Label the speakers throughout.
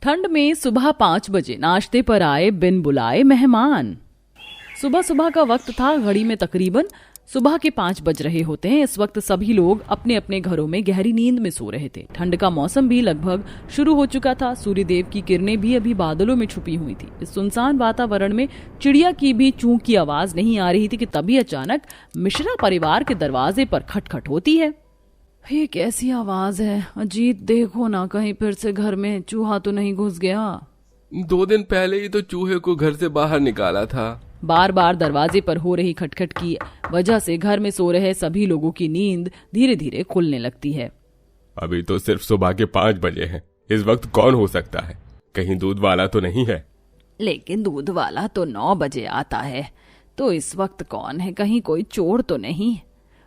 Speaker 1: ठंड में सुबह 5 बजे नाश्ते पर आए बिन बुलाए मेहमान। सुबह सुबह का वक्त था। घड़ी में तकरीबन सुबह के 5 बज रहे होते हैं। इस वक्त सभी लोग अपने अपने घरों में गहरी नींद में सो रहे थे। ठंड का मौसम भी लगभग शुरू हो चुका था। सूर्यदेव की किरणें भी अभी बादलों में छुपी हुई थी। इस सुनसान वातावरण में चिड़िया की भी चूं की आवाज नहीं आ रही थी कि तभी अचानक मिश्रा परिवार के दरवाजे पर खटखट होती है। ये कैसी आवाज है? अजीत, देखो ना, कहीं फिर से घर में चूहा तो नहीं घुस गया?
Speaker 2: 2 दिन पहले ही तो चूहे को घर से बाहर निकाला था।
Speaker 1: बार बार दरवाजे पर हो रही खटखट की वजह से घर में सो रहे सभी लोगों की नींद धीरे धीरे खुलने लगती है।
Speaker 2: अभी तो सिर्फ सुबह के 5 बजे हैं। इस वक्त कौन हो सकता है? कहीं दूध वाला तो नहीं है?
Speaker 1: लेकिन दूध वाला तो 9 बजे आता है, तो इस वक्त कौन है? कहीं कोई चोर तो नहीं?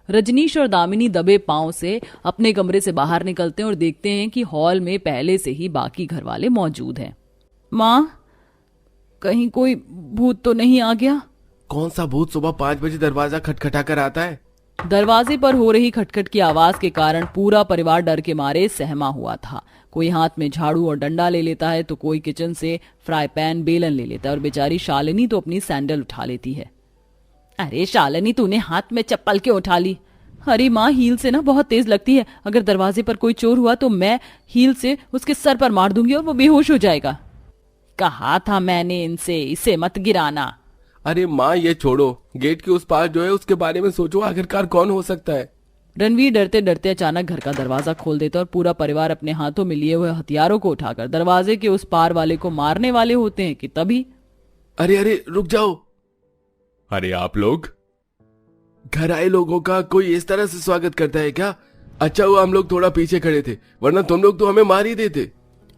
Speaker 1: रजनीश और दामिनी दबे पांव से अपने कमरे से बाहर निकलते हैं और देखते हैं कि हॉल में पहले से ही बाकी घर वाले मौजूद हैं। माँ, कहीं कोई भूत तो नहीं आ गया?
Speaker 2: कौन सा भूत सुबह 5 बजे दरवाजा खटखटा कर आता है?
Speaker 1: दरवाजे पर हो रही खटखट की आवाज के कारण पूरा परिवार डर के मारे सहमा हुआ था। कोई हाथ में झाड़ू और डंडा ले लेता है तो कोई किचन से फ्राई पैन बेलन ले लेता है और बेचारी शालिनी तो अपनी सैंडल उठा लेती है। अरे शालिनी, तूने हाथ में चप्पल क्यों उठा ली? अरे माँ, हील से ना बहुत तेज लगती है। अगर दरवाजे पर कोई चोर हुआ तो मैं हील से उसके सर पर मार दूंगी और वो बेहोश हो जाएगा। कहा था मैंने इनसे, इसे मत गिराना।
Speaker 2: अरे माँ, ये छोड़ो। गेट के उस पार जो है उसके बारे में सोचो, आखिरकार कौन हो सकता है?
Speaker 1: रणवीर डरते डरते अचानक घर का दरवाजा खोल देता और पूरा परिवार अपने हाथों में लिए हुए हथियारों को उठाकर दरवाजे के उस पार वाले को मारने वाले होते हैं कि तभी
Speaker 2: अरे अरे, रुक जाओ। अरे आप लोग? घर आए लोगों का कोई इस तरह से स्वागत करता है क्या? अच्छा हुआ हम लोग थोड़ा पीछे खड़े थे, वरना तुम लोग तो हमें मार ही देते।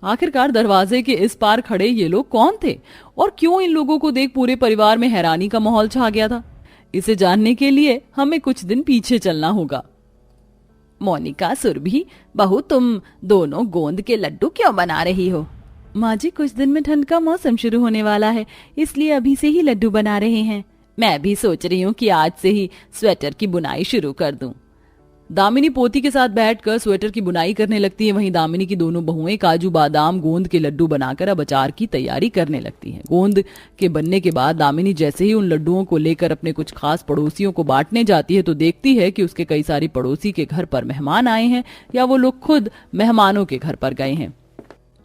Speaker 1: आखिरकार दरवाजे के इस पार खड़े ये लोग कौन थे और क्यों इन लोगों को देख पूरे परिवार में हैरानी का माहौल छा गया था? इसे जानने के लिए हमें कुछ दिन पीछे चलना होगा। मोनिका, सुरभि, बहू, तुम दोनों गोंद के लड्डू क्यों बना रही हो? माँ जी, कुछ दिन में ठंड का मौसम शुरू होने वाला है, इसलिए अभी से ही लड्डू बना रहे हैं। मैं भी सोच रही हूँ कि आज से ही स्वेटर की बुनाई शुरू कर दूं। दामिनी पोती के साथ बैठकर स्वेटर की बुनाई करने लगती है। वहीं दामिनी की दोनों बहुएं काजू बादाम गोंद के लड्डू बनाकर अब अचार की तैयारी करने लगती हैं। गोंद के बनने के बाद दामिनी जैसे ही उन लड्डुओं को लेकर अपने कुछ खास पड़ोसियों को बांटने जाती है तो देखती है कि उसके कई सारी पड़ोसी के घर पर मेहमान आए हैं या वो लोग खुद मेहमानों के घर पर गए हैं।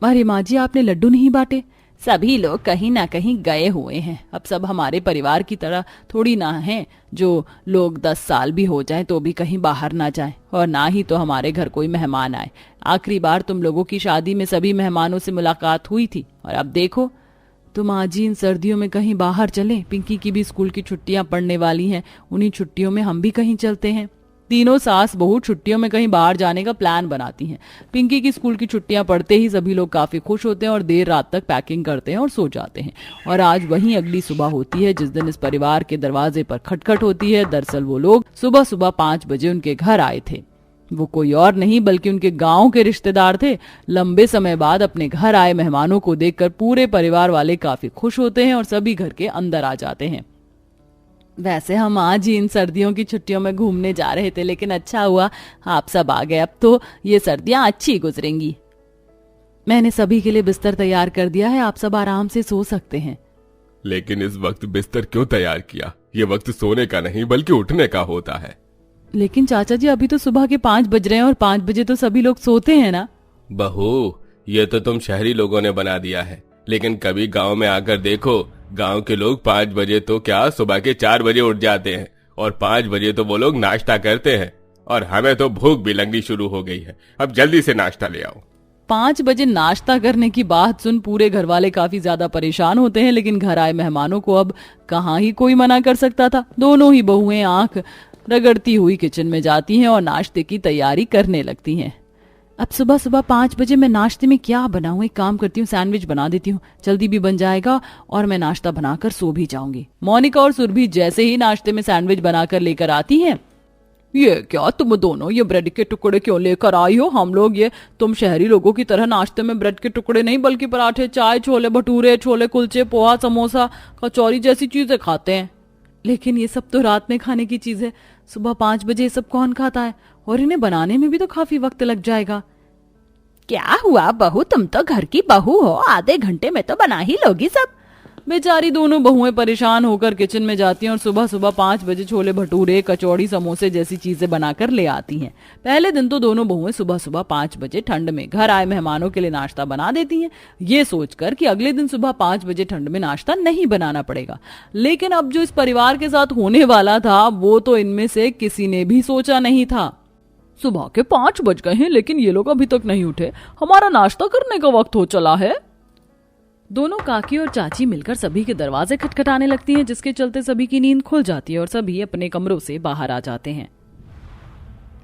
Speaker 1: अरे माँ जी, आपने लड्डू नहीं बांटे? सभी लोग कहीं ना कहीं गए हुए हैं। अब सब हमारे परिवार की तरह थोड़ी ना हैं जो लोग 10 साल भी हो जाए तो भी कहीं बाहर ना जाए, और ना ही तो हमारे घर कोई मेहमान आए। आखिरी बार तुम लोगों की शादी में सभी मेहमानों से मुलाकात हुई थी और अब देखो। तुम आज ही इन सर्दियों में कहीं बाहर चलें। पिंकी की भी स्कूल की छुट्टियां पड़ने वाली हैं, उन्हीं छुट्टियों में हम भी कहीं चलते हैं। तीनों सास बहू छुट्टियों में कहीं बाहर जाने का प्लान बनाती हैं। पिंकी की स्कूल की छुट्टियां पड़ते ही सभी लोग काफी खुश होते हैं और देर रात तक पैकिंग करते हैं और सो जाते हैं। और आज वहीं अगली सुबह होती है जिस दिन इस परिवार के दरवाजे पर खटखट होती है। दरअसल वो लोग सुबह सुबह 5 बजे उनके घर आए थे। वो कोई और नहीं बल्कि उनके गांव के रिश्तेदार थे। लंबे समय बाद अपने घर आए मेहमानों को देखकर पूरे परिवार वाले काफी खुश होते हैं और सभी घर के अंदर आ जाते हैं। वैसे हम आज ही इन सर्दियों की छुट्टियों में घूमने जा रहे थे, लेकिन अच्छा हुआ आप सब आ गए। अब तो ये सर्दियां अच्छी गुजरेंगी। मैंने सभी के लिए बिस्तर तैयार कर दिया है, आप सब आराम से सो सकते हैं।
Speaker 2: लेकिन इस वक्त बिस्तर क्यों तैयार किया? ये वक्त सोने का नहीं बल्कि उठने का होता है।
Speaker 1: लेकिन चाचा जी, अभी तो सुबह के 5 बज रहे हैं और 5 बजे तो सभी लोग सोते हैं ना।
Speaker 2: बहू, ये तो तुम शहरी लोगों ने बना दिया है, लेकिन कभी गांव में आकर देखो। गांव के लोग 5 बजे तो क्या, सुबह के 4 बजे उठ जाते हैं और 5 बजे तो वो लोग नाश्ता करते हैं। और हमें तो भूख भी लगनी शुरू हो गई है। अब जल्दी से नाश्ता ले आओ।
Speaker 1: 5 बजे नाश्ता करने की बात सुन पूरे घर वाले काफी ज्यादा परेशान होते हैं, लेकिन घर आए मेहमानों को अब कहाँ ही कोई मना कर सकता था। दोनों ही बहुएं आंख रगड़ती हुई किचन में जाती हैं और नाश्ते की तैयारी करने लगती हैं। अब सुबह सुबह 5 बजे मैं नाश्ते में क्या बनाऊं? एक काम करती हूँ, सैंडविच बना देती हूँ, जल्दी भी बन जाएगा और मैं नाश्ता बनाकर सो भी जाऊंगी। मोनिका और सुरभि जैसे ही नाश्ते में सैंडविच बनाकर लेकर आती हैं। ये क्या, तुम दोनों ये ब्रेड के टुकड़े क्यों लेकर आई हो? हम लोग ये तुम शहरी लोगों की तरह नाश्ते में ब्रेड के टुकड़े नहीं बल्कि पराठे, चाय, छोले भटूरे, छोले कुलचे, पोहा, समोसा, कचौरी जैसी चीजें खाते हैं। लेकिन ये सब तो रात में खाने की चीज है। सुबह 5 बजे ये सब कौन खाता है? और इन्हें बनाने में भी तो काफी वक्त लग जाएगा।
Speaker 3: क्या हुआ बहू, तुम तो घर की बहू हो, आधे घंटे में तो बना ही लोगी सब।
Speaker 1: बेचारी दोनों बहुएं परेशान होकर किचन में जाती हैं और सुबह सुबह 5 बजे छोले भटूरे, कचौड़ी, समोसे जैसी चीजें बनाकर ले आती हैं। पहले दिन तो दोनों बहुएं सुबह सुबह 5 बजे ठंड में घर आए मेहमानों के लिए नाश्ता बना देती हैं, ये सोचकर कि अगले दिन सुबह 5 बजे ठंड में नाश्ता नहीं बनाना पड़ेगा। लेकिन अब जो इस परिवार के साथ होने वाला था वो तो इनमें से किसी ने भी सोचा नहीं था। सुबह के 5 बज गए हैं लेकिन ये लोग अभी तक नहीं उठे, हमारा नाश्ता करने का वक्त हो चला है। दोनों काकी और चाची मिलकर सभी के दरवाजे खटखटाने लगती हैं, जिसके चलते सभी की नींद खुल जाती है और सभी अपने कमरों से बाहर आ जाते हैं।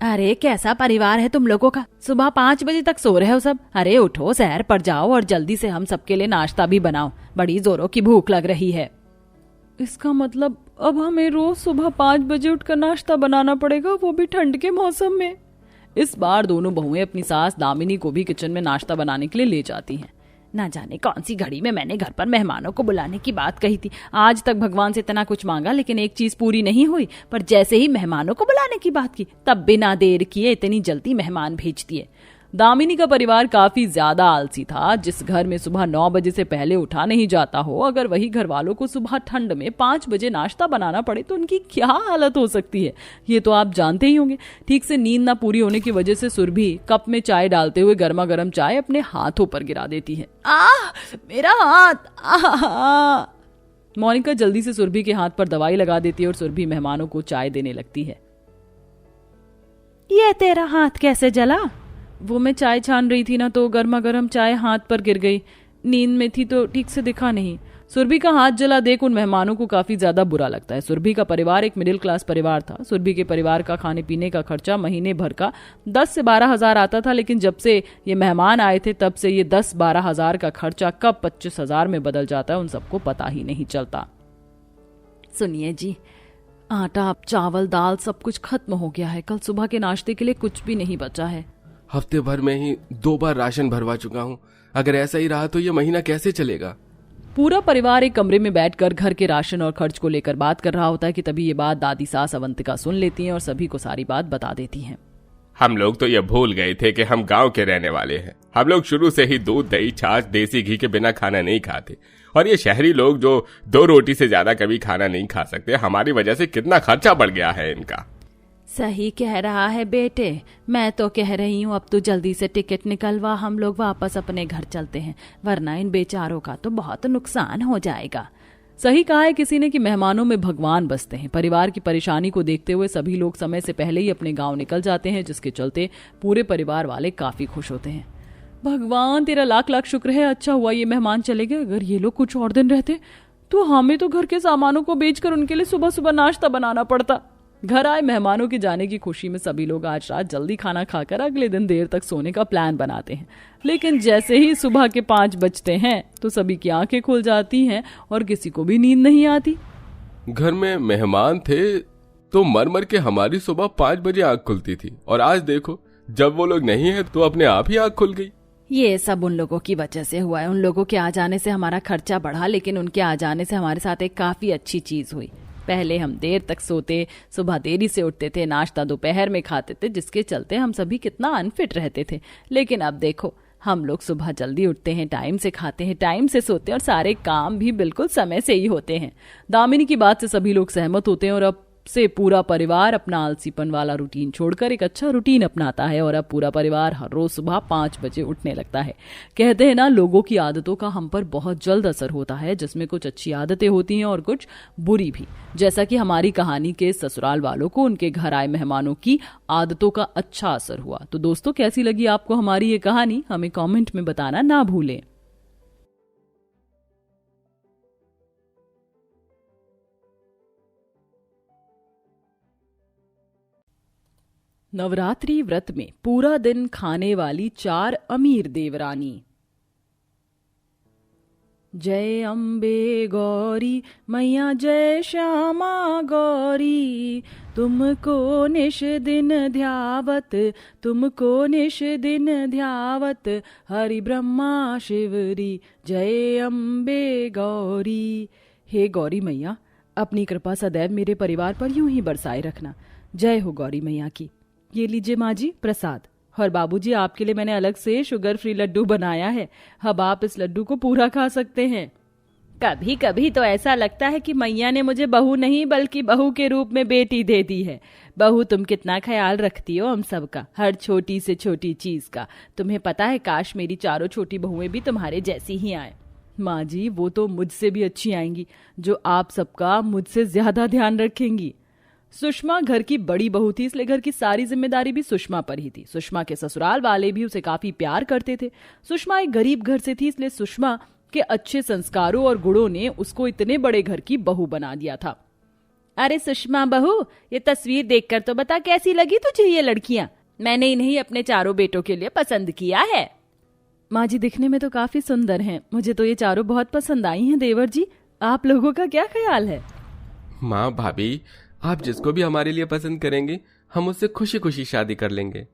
Speaker 3: अरे कैसा परिवार है तुम लोगों का, सुबह 5 बजे तक सो रहे हो सब। अरे उठो, सैर पर जाओ और जल्दी से हम सबके लिए नाश्ता भी बनाओ, बड़ी जोरों की भूख लग रही है।
Speaker 1: इसका मतलब अब हमें रोज सुबह 5 बजे उठकर नाश्ता बनाना पड़ेगा, वो भी ठंड के मौसम में। इस बार दोनों बहुएं अपनी सास दामिनी को भी किचन में नाश्ता बनाने के लिए ले जाती हैं।
Speaker 3: ना जाने कौन सी घड़ी में मैंने घर पर मेहमानों को बुलाने की बात कही थी। आज तक भगवान से इतना कुछ मांगा लेकिन एक चीज पूरी नहीं हुई, पर जैसे ही मेहमानों को बुलाने की बात की तब बिना देर किए इतनी जल्दी मेहमान भेज दिए।
Speaker 1: दामिनी का परिवार काफी ज्यादा आलसी था। जिस घर में सुबह 9 बजे से पहले उठा नहीं जाता हो, अगर वही घर वालों को सुबह ठंड में 5 बजे नाश्ता बनाना पड़े तो उनकी क्या हालत हो सकती है, ये तो आप जानते ही होंगे। ठीक से नींद ना पूरी होने की वजह से सुरभि कप में चाय डालते हुए गर्मा गर्म चाय अपने हाथों पर गिरा देती है।
Speaker 3: मेरा हाथ।
Speaker 1: मोनिका जल्दी से सुरभि के हाथ पर दवाई लगा देती है और सुरभि मेहमानों को चाय देने लगती है।
Speaker 3: ये तेरा हाथ कैसे जला?
Speaker 1: वो मैं चाय छान रही थी ना तो गर्मा गर्म चाय हाथ पर गिर गई, नींद में थी तो ठीक से दिखा नहीं। सुरभि का हाथ जला देख उन मेहमानों को काफी ज्यादा बुरा लगता है। सुरभि का परिवार एक मिडिल क्लास परिवार था। सुरभि के परिवार का खाने पीने का खर्चा महीने भर का 10 से 12 हजार आता था, लेकिन जब से ये मेहमान आए थे तब से ये 10-12 हजार का खर्चा कब 25 हजार में बदल जाता है उन सबको पता ही नहीं चलता। सुनिए जी, आटा, चावल, दाल सब कुछ खत्म हो गया है। कल सुबह के नाश्ते के लिए कुछ भी नहीं बचा है।
Speaker 2: हफ्ते भर में ही 2 बार राशन भरवा चुका हूँ। अगर ऐसा ही रहा तो ये महीना कैसे चलेगा?
Speaker 1: पूरा परिवार एक कमरे में बैठकर घर के राशन और खर्च को लेकर बात कर रहा होता है कि तभी ये बात दादी सास अवंतिका सुन लेती हैं और सभी को सारी बात बता देती हैं।
Speaker 2: हम लोग तो ये भूल गए थे कि हम गांव के रहने वाले हैं। हम लोग शुरू से ही दूध, दही, छाछ, देसी घी के बिना खाना नहीं खाते, और ये शहरी लोग जो 2 रोटी से ज्यादा कभी खाना नहीं खा सकते, हमारी वजह से कितना खर्चा बढ़ गया है इनका।
Speaker 3: सही कह रहा है बेटे, मैं तो कह रही हूँ अब तू जल्दी से टिकट निकलवा, हम लोग वापस अपने घर चलते हैं, वरना इन बेचारों का तो बहुत नुकसान हो जाएगा।
Speaker 1: सही कहा है किसी ने कि मेहमानों में भगवान बसते हैं। परिवार की परेशानी को देखते हुए सभी लोग समय से पहले ही अपने गांव निकल जाते हैं, जिसके चलते पूरे परिवार वाले काफी खुश होते हैं। भगवान तेरा लाख लाख शुक्र है, अच्छा हुआ ये मेहमान चले गए। अगर ये लोग कुछ और दिन रहते तो हमें तो घर के सामानों को बेचकर उनके लिए सुबह सुबह नाश्ता बनाना पड़ता। घर आए मेहमानों के जाने की खुशी में सभी लोग आज रात जल्दी खाना खाकर अगले दिन देर तक सोने का प्लान बनाते हैं। लेकिन जैसे ही सुबह के 5 बजते हैं तो सभी की आंखें खुल जाती हैं और किसी को भी नींद नहीं आती।
Speaker 2: घर में मेहमान थे तो मर मर के हमारी सुबह 5 बजे आंख खुलती थी, और आज देखो जब वो लोग नहीं है तो अपने आप ही आंख खुल गई।
Speaker 3: ये सब उन लोगों की वजह से हुआ है। उन लोगों के आ जाने से हमारा खर्चा बढ़ा, लेकिन उनके आ जाने से हमारे साथ एक काफी अच्छी चीज हुई। पहले हम देर तक सोते, सुबह देरी से उठते थे, नाश्ता दोपहर में खाते थे, जिसके चलते हम सभी कितना अनफिट रहते थे। लेकिन अब देखो, हम लोग सुबह जल्दी उठते हैं, टाइम से खाते हैं, टाइम से सोते हैं और सारे काम भी बिल्कुल समय से ही होते हैं। दामिनी की बात से सभी लोग सहमत होते हैं और अब से पूरा परिवार अपना आलसीपन वाला रूटीन छोड़कर एक अच्छा रूटीन अपनाता है और अब पूरा परिवार हर रोज सुबह 5 बजे उठने लगता है। कहते हैं ना, लोगों की आदतों का हम पर बहुत जल्द असर होता है, जिसमें कुछ अच्छी आदतें होती हैं और कुछ बुरी भी। जैसा कि हमारी कहानी के ससुराल वालों को उनके घर आए मेहमानों की आदतों का अच्छा असर हुआ। तो दोस्तों, कैसी लगी आपको हमारी ये कहानी, हमें कॉमेंट में बताना ना भूलें। नवरात्रि व्रत में पूरा दिन खाने वाली 4 अमीर देवरानी। जय अम्बे गौरी मैया, जय श्यामा गौरी, तुमको निश दिन ध्यावत, तुमको निश दिन ध्यावत, हरि ब्रह्मा शिवरी, जय अम्बे गौरी। हे गौरी मैया, अपनी कृपा सदैव मेरे परिवार पर यूं ही बरसाए रखना। जय हो गौरी मैया की। ये लीजिए माँ जी प्रसाद। और बाबूजी, आपके लिए मैंने अलग से शुगर फ्री लड्डू बनाया है। अब आप इस लड्डू को पूरा खा सकते हैं। कभी कभी तो ऐसा लगता है कि मैया ने मुझे बहू नहीं बल्कि बहू के रूप में बेटी दे दी है। बहू, तुम कितना ख्याल रखती हो हम सबका, हर छोटी से छोटी चीज का। तुम्हें पता है, काश मेरी चारों छोटी बहुएं भी तुम्हारे जैसी ही आए। माँ जी, वो तो मुझसे भी अच्छी आएंगी, जो आप सबका मुझसे ज्यादा ध्यान रखेंगी। सुषमा घर की बड़ी बहू थी, इसलिए घर की सारी जिम्मेदारी भी सुषमा पर ही थी। सुषमा के ससुराल वाले भी उसे काफी प्यार करते थे। सुषमा एक गरीब घर से थी, इसलिए सुषमा के अच्छे संस्कारों और गुणों ने उसको इतने बड़े घर की बहू बना दिया था। अरे सुषमा बहू, ये तस्वीर देखकर तो बता, कैसी लगी तुझे ये लड़कियां? मैंने इन्हें अपने चारों बेटों के लिए पसंद किया है। माँ जी, दिखने में तो काफी सुंदर हैं। मुझे तो ये चारों बहुत पसंद आई हैं। देवर जी, आप लोगों का क्या ख्याल है?
Speaker 2: माँ, भाभी, आप जिसको भी हमारे लिए पसंद करेंगे हम उससे खुशी खुशी शादी कर लेंगे।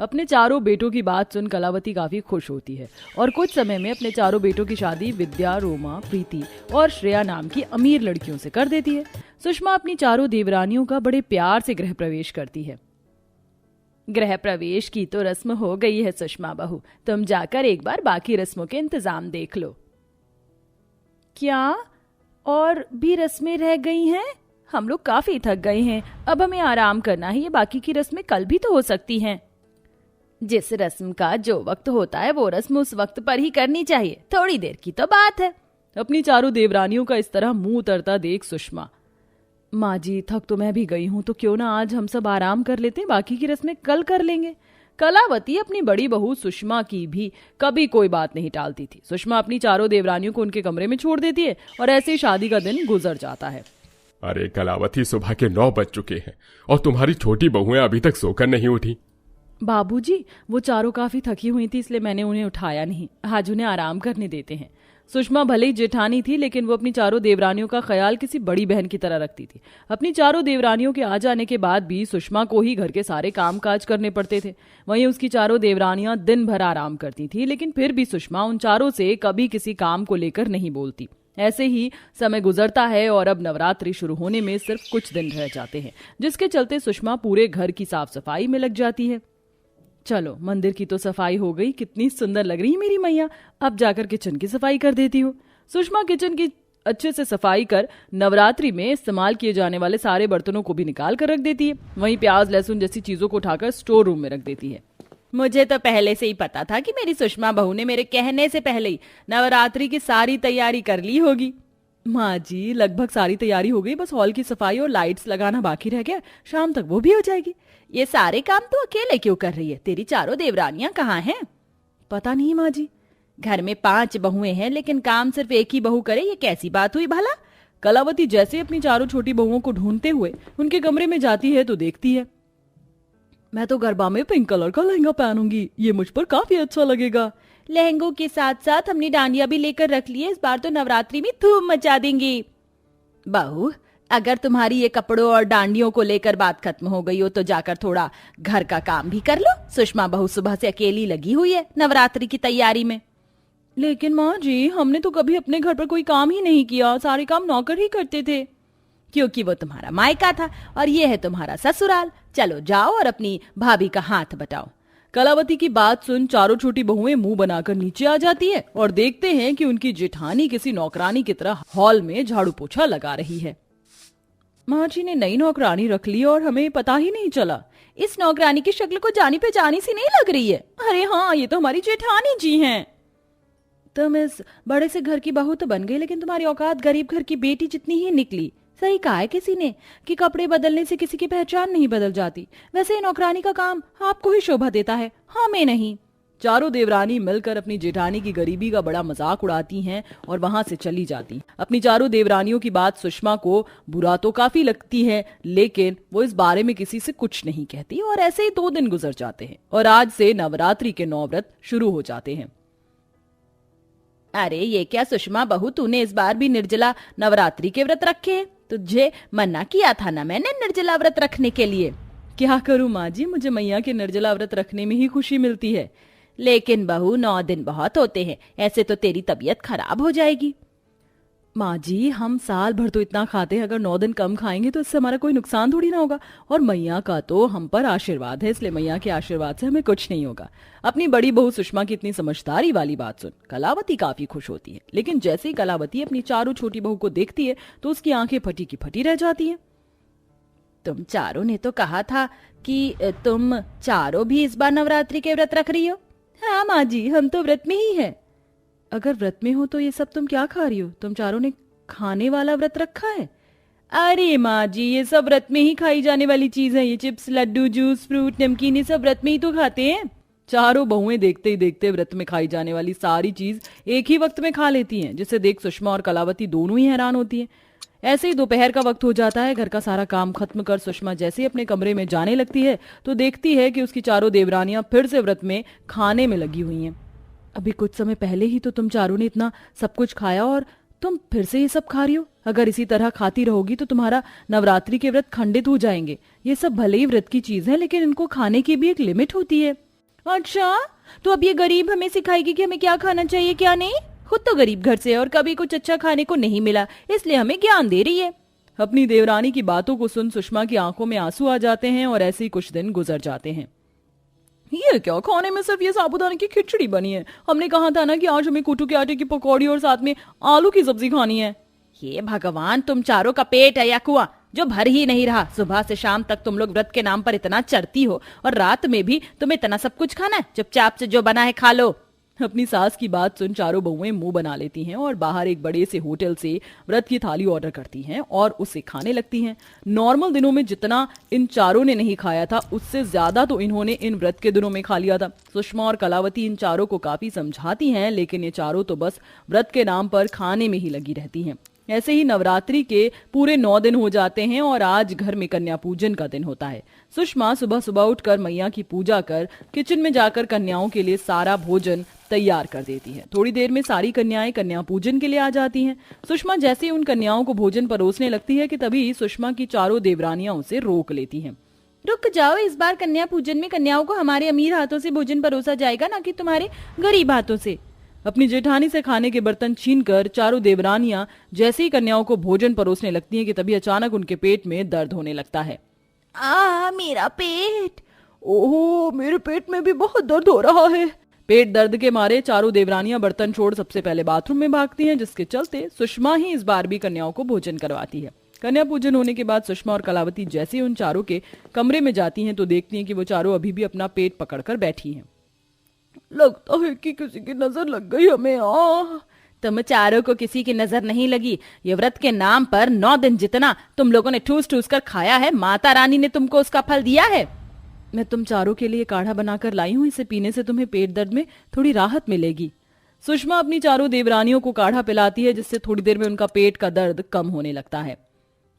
Speaker 3: अपने चारों बेटों की बात सुन कलावती काफी खुश होती है और कुछ समय में अपने चारों बेटों की शादी विद्या, रोमा, प्रीति और श्रेया नाम की अमीर लड़कियों से कर देती है। सुषमा अपनी चारों देवरानियों का बड़े प्यार से गृह प्रवेश करती है। गृह प्रवेश की तो रस्म हो गई है सुषमा बहू, तुम जाकर एक बार बाकी रस्मों के इंतजाम देख लो। क्या और भी रस्में रह गई हैं? हम लोग काफी थक गए हैं, अब हमें आराम करना है। ये बाकी की रस्में कल भी तो हो सकती हैं। जिस रस्म का जो वक्त होता है वो रस्म उस वक्त पर ही करनी चाहिए, थोड़ी देर की तो बात है। अपनी चारों देवरानियों का इस तरह मुंह उतरता देख सुषमा, माँ जी, थक तो मैं भी गई हूं, तो क्यों ना आज हम सब आराम कर लेते, बाकी की रस्में कल कर लेंगे। कलावती अपनी बड़ी बहू सुषमा की भी कभी कोई बात नहीं टालती थी। सुषमा अपनी चारों देवरानियों को उनके कमरे में छोड़ देती है और ऐसे ही शादी का दिन गुजर जाता है।
Speaker 2: अरे कलावती, सुबह के 9 बज चुके हैं और तुम्हारी छोटी बहुएं अभी तक सोकर नहीं उठी।
Speaker 3: बाबूजी, वो चारों काफी थकी हुई थी, इसलिए मैंने उन्हें उठाया नहीं। आज उन्हें आराम करने देते हैं। सुषमा भले ही जेठानी थी, लेकिन वो अपनी चारों देवरानियों का ख्याल किसी बड़ी बहन की तरह रखती थी। अपनी चारों देवरानियों के आ जाने के बाद भी सुषमा को ही घर के सारे काम काज करने पड़ते थे। वहीं उसकी चारों देवरानियां दिन भर आराम करती थी, लेकिन फिर भी सुषमा उन चारों से कभी किसी काम को लेकर नहीं बोलती। ऐसे ही समय गुजरता है और अब नवरात्रि शुरू होने में सिर्फ कुछ दिन रह जाते हैं, जिसके चलते सुषमा पूरे घर की साफ सफाई में लग जाती है। चलो, मंदिर की तो सफाई हो गई, कितनी सुंदर लग रही है मेरी मैया। अब जाकर किचन की सफाई कर देती हूँ। सुषमा किचन की अच्छे से सफाई कर नवरात्रि में इस्तेमाल किए जाने वाले सारे बर्तनों को भी निकाल कर रख देती है। वहीं प्याज, लहसुन जैसी चीजों को उठाकर स्टोर रूम में रख देती है। मुझे तो पहले से ही पता था कि मेरी सुषमा बहू ने मेरे कहने से पहले ही नवरात्रि की सारी तैयारी कर ली होगी। माँ जी, लगभग सारी तैयारी हो गई, बस हॉल की सफाई और लाइट्स लगाना बाकी रह गया। शाम तक वो भी हो जाएगी। ये सारे काम तो अकेले क्यों कर रही है? तेरी चारों देवरानियां कहाँ हैं? पता नहीं माँ जी। घर में 5 बहुएं हैं, लेकिन काम सिर्फ एक ही बहू करे, ये कैसी बात हुई भला? कलावती जैसे अपनी चारों छोटी बहुओं को ढूंढते हुए उनके कमरे में जाती है तो देखती है, मैं तो गरबा में पिंक कलर का लहंगा पहनूंगी, ये मुझ पर काफी अच्छा लगेगा। लहंगों के साथ साथ हमने डांडिया भी लेकर रख ली है, इस बार तो नवरात्रि में धूम मचा देंगे। बहू, अगर तुम्हारी ये कपड़ों और डांडियों को लेकर बात खत्म हो गई हो तो जाकर थोड़ा घर का काम भी कर लो। सुषमा बहू सुबह से अकेली लगी हुई है नवरात्रि की तैयारी में। लेकिन माँ जी, हमने तो कभी अपने घर पर कोई काम ही नहीं किया, सारे काम नौकर ही करते थे। क्योंकि वो तुम्हारा मायका था और ये है तुम्हारा ससुराल। चलो जाओ और अपनी भाभी का हाथ बटाओ। कलावती की बात सुन चारों छोटी बहुएं मुंह बनाकर नीचे आ जाती है और देखते हैं कि उनकी जेठानी किसी नौकरानी की तरह हॉल में झाड़ू पोछा लगा रही है। माँ जी ने नई नौकरानी रख ली और हमें पता ही नहीं चला। इस नौकरानी की शक्ल को जानी पहचानी सी नहीं लग रही है। अरे हाँ, ये तो हमारी जेठानी जी हैं। तुम इस बड़े से घर की बहू तो बन गई, लेकिन तुम्हारी औकात गरीब घर की बेटी जितनी ही निकली। सही कहा है किसी ने कि कपड़े बदलने से किसी की पहचान नहीं बदल जाती। वैसे नौकरानी का काम आपको ही शोभा देता है, हमें नहीं। चारों देवरानी मिलकर अपनी जेठानी की गरीबी का बड़ा मजाक उड़ाती हैं और वहां से चली जाती। अपनी चारों देवरानियों की बात सुषमा को बुरा तो काफी लगती है, लेकिन वो इस बारे में किसी से कुछ नहीं कहती और ऐसे ही 2 दिन गुजर जाते हैं और आज से नवरात्रि के 9 व्रत शुरू हो जाते हैं। अरे ये क्या सुषमा बहू, तूने इस बार भी निर्जला नवरात्रि के व्रत रखे हैं? तुझे मना किया था ना मैंने निर्जला व्रत रखने के लिए। क्या करूं माँ जी, मुझे मैया के निर्जला व्रत रखने में ही खुशी मिलती है। लेकिन बहू, 9 दिन बहुत होते हैं, ऐसे तो तेरी तबीयत खराब हो जाएगी।
Speaker 1: माँ जी, हम साल भर तो इतना खाते हैं, अगर 9 दिन कम खाएंगे तो इससे हमारा कोई नुकसान थोड़ी ना होगा। और मैया का तो हम पर आशीर्वाद है, इसलिए मैया के आशीर्वाद से हमें कुछ नहीं होगा। अपनी बड़ी बहू सुषमा की इतनी समझदारी वाली बात सुन कलावती काफी खुश होती है, लेकिन जैसे ही कलावती अपनी चारों छोटी बहू को देखती है तो उसकी आंखें फटी की फटी रह जाती हैं।
Speaker 3: तुम चारों ने तो कहा था कि तुम चारों भी इस बार नवरात्रि के व्रत रख रही हो।
Speaker 1: हाँ माँ जी, हम तो व्रत में ही है। अगर व्रत में हो तो ये सब तुम क्या खा रही हो? तुम चारों ने खाने वाला व्रत रखा है? अरे माँ जी, ये सब व्रत में ही खाई जाने वाली चीज है। ये चिप्स, लड्डू, जूस, फ्रूट, नमकीन, ये सब व्रत में ही तो खाते हैं। चारों बहुएं देखते ही देखते व्रत में खाई जाने वाली सारी चीज एक ही वक्त में खा लेती हैं, जिसे देख सुषमा और कलावती दोनों ही हैरान होती हैं। ऐसे ही दोपहर का वक्त हो जाता है। घर का सारा काम खत्म कर सुषमा जैसे ही अपने कमरे में जाने लगती है तो देखती है कि उसकी चारों देवरानियां फिर से व्रत में खाने में लगी हुई हैं। अभी कुछ समय पहले ही तो तुम चारों ने इतना सब कुछ खाया और तुम फिर से ये सब खा रही हो। अगर इसी तरह खाती रहोगी तो तुम्हारा नवरात्रि के व्रत खंडित हो जाएंगे। ये सब भले ही व्रत की चीज है, लेकिन इनको खाने की भी एक लिमिट होती है। अच्छा, तो अब ये गरीब हमें सिखाएगी कि हमें क्या खाना चाहिए क्या नहीं? खुद तो गरीब घर से है और कभी कुछ अच्छा खाने को नहीं मिला, इसलिए हमें ज्ञान दे रही है। अपनी देवरानी की बातों को सुन सुषमा की आंखों में आंसू आ जाते हैं और ऐसे ही कुछ दिन गुजर जाते हैं। ये क्या, खाने में सिर्फ ये साबूदाने की खिचड़ी बनी है? हमने कहा था ना कि आज हमें कुटू के आटे की पकौड़ी और साथ में आलू की सब्जी खानी है।
Speaker 3: ये भगवान, तुम चारों का पेट है या कुआं जो भर ही नहीं रहा? सुबह से शाम तक तुम लोग व्रत के नाम पर इतना चढ़ती हो और रात में भी तुम्हें इतना सब कुछ खाना है? चुपचाप से जो बना है खा लो।
Speaker 1: अपनी सास की बात सुन चारों बहुएं मुंह बना लेती हैं और बाहर एक बड़े से होटल से व्रत की थाली ऑर्डर करती हैं और उसे खाने लगती हैं। नॉर्मल दिनों में जितना इन चारों ने नहीं खाया था, उससे ज्यादा तो इन्होंने इन व्रत के दिनों में खा लिया था। सुषमा और कलावती इन चारों को काफी समझाती हैं, लेकिन ये चारों तो बस व्रत के नाम पर खाने में ही लगी रहती हैं। ऐसे ही नवरात्रि के पूरे 9 दिन हो जाते हैं और आज घर में कन्या पूजन का दिन होता है। सुषमा सुबह सुबह उठकर मैया की पूजा कर किचन में जाकर कन्याओं के लिए सारा भोजन तैयार कर देती है। थोड़ी देर में सारी कन्याएं कन्या पूजन के लिए आ जाती हैं। सुषमा जैसे ही उन कन्याओं को भोजन परोसने लगती है कि तभी सुषमा की चारों देवरानियां उसे रोक लेती हैं।
Speaker 3: रुक जाओ, इस बार कन्या पूजन में कन्याओं को हमारे अमीर हाथों से भोजन परोसा जाएगा, ना कि तुम्हारे गरीब हाथों से।
Speaker 1: अपनी जेठानी से खाने के बर्तन छीनकर चारों देवरानियां जैसे ही कन्याओं को भोजन परोसने लगती हैं कि तभी अचानक उनके पेट में दर्द होने लगता है।
Speaker 3: मेरा पेट।
Speaker 1: ओहो, मेरे पेट में भी बहुत दर्द हो रहा है। पेट दर्द के मारे चारों देवरानियां बर्तन छोड़ सबसे पहले बाथरूम में भागती हैं, जिसके चलते सुषमा ही इस बार भी कन्याओं को भोजन करवाती है। कन्या पूजन होने के बाद सुषमा और कलावती जैसे ही उन चारों के कमरे में जाती हैं तो देखती हैं कि वो चारों अभी भी अपना पेट पकड़कर बैठी हैं। लगता है कि किसी की नजर लग गई हमें।
Speaker 3: तुम चारों को किसी की नजर नहीं लगी। ये व्रत के नाम पर 9 दिन जितना तुम लोगों ने ठूस ठूस कर खाया है, माता रानी ने तुमको उसका फल दिया है।
Speaker 1: मैं तुम चारों के लिए काढ़ा बनाकर लाई हूँ, इसे पीने से तुम्हें पेट दर्द में थोड़ी राहत मिलेगी। सुषमा अपनी चारों देवरानियों को काढ़ा पिलाती है, जिससे थोड़ी देर में उनका पेट का दर्द कम होने लगता है।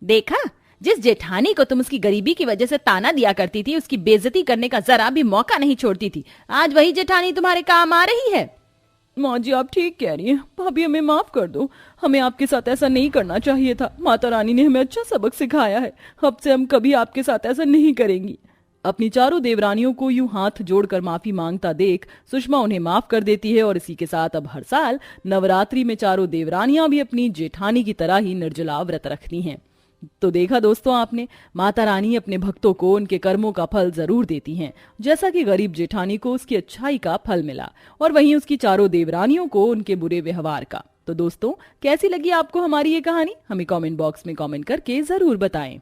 Speaker 3: देखा, जिस जेठानी को तुम उसकी गरीबी की वजह से ताना दिया करती थी, उसकी बेइज्जती करने का जरा भी मौका नहीं छोड़ती थी। आज वही जेठानी तुम्हारे काम आ रही है।
Speaker 1: माँ जी, आप ठीक कह रही हैं। भाभी, हमें माफ कर दो। हमें आपके साथ ऐसा नहीं करना चाहिए था। माता रानी ने हमें अच्छा सबक सिखाया है। अब से हम कभी आपके साथ ऐसा नहीं करेंगी। अपनी चारों देवरानियों को यूं हाथ जोड़कर माफी मांगता देख सुषमा उन्हें माफ कर देती है और इसी के साथ अब हर साल नवरात्रि में चारों देवरानियां भी अपनी जेठानी की तरह ही निर्जला व्रत रखती हैं। तो देखा दोस्तों आपने, माता रानी अपने भक्तों को उनके कर्मों का फल जरूर देती हैं, जैसा कि गरीब जेठानी को उसकी अच्छाई का फल मिला और वहीं उसकी चारों देवरानियों को उनके बुरे व्यवहार का। तो दोस्तों, कैसी लगी आपको हमारी ये कहानी? हमें कमेंट बॉक्स में कमेंट करके जरूर बताएं।